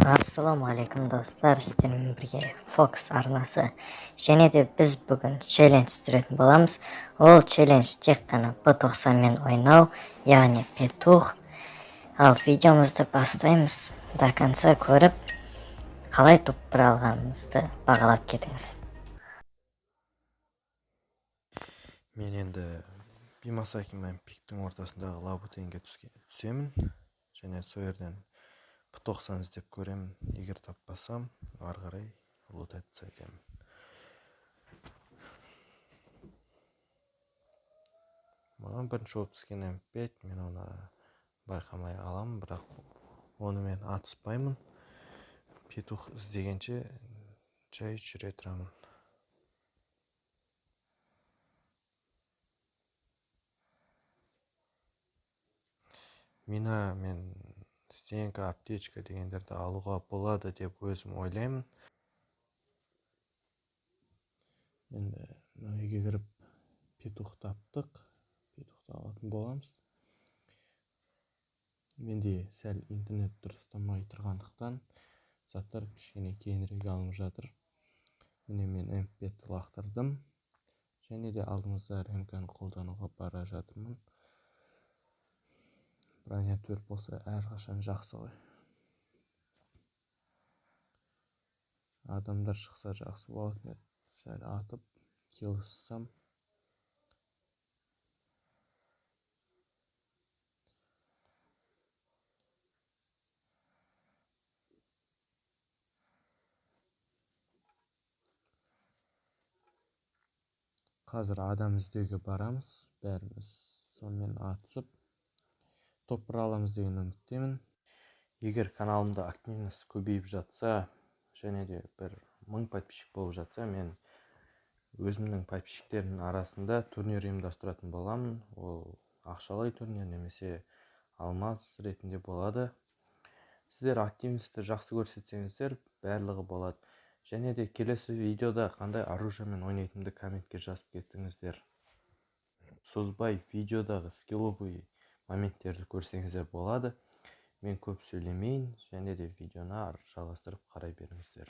Assalomu alaykum do'stlar, sizlarмен birga Fox arnasi. Және де biz bugun challenge түсіретін боламыз. Ол challenge тек қана P90 мен ойнау, яғни петух. Ал видеомызды бастаймыз. До конца көріп, қалай топ алғанымызды бағалап кетіңіз. Мен енді Бимасаки мен пиктің ортасындағы лабутенге түсемін. Және сол жерден P90 іздеп көремін. Егер таппасам, ары қарай лутаться етемін. Маған бірінші болып түскен М5, мен оны байқамай аламын, бірақ оны мен атыспаймын. Петух іздегенше жай жүре тұрамын. Мина мен стенка, аптечка дегендерді алуға болады деп өзім ойлаймын. Енді үйге кіріп петух таптық. Петухты алатын боламыз. Менде сәл интернет дұрыстамай тұрғандықтан заттар кішкене кейінірек алынып жатыр. Міне мен М5-ті лақтырдым. Және де алдымызда РМК-ны қолдануға бара жатырмын. Броня 4 болса әрқашан жақсы ғой. Адамдар шықса жақсы болады. Сәл атып келіссам. Қазір адам іздеуге барамыз. Бәріміз сонымен атысып топ аламыз деген үміттемін. Егер каналымда активность көбейіп жатса, және де бір 1000 подписчик болып жатса, мен өзімнің подписчиктердің арасында турнир ұйымдастыратын боламын. Ол ақшалай турнир немесе алмаз ретінде болады. Сіздер активностьті жақсы көрсетсеңіздер, барлығы болады. Және де келесі видеода қандай оружиемен ойнайтынымды комментке жазып кетіңіздер. Созбай видеодағы скилловый моменттерді көрсеңіздер болады. Мен көп сөйлемейін, және де видеоны жалғастырып қарай беріңіздер.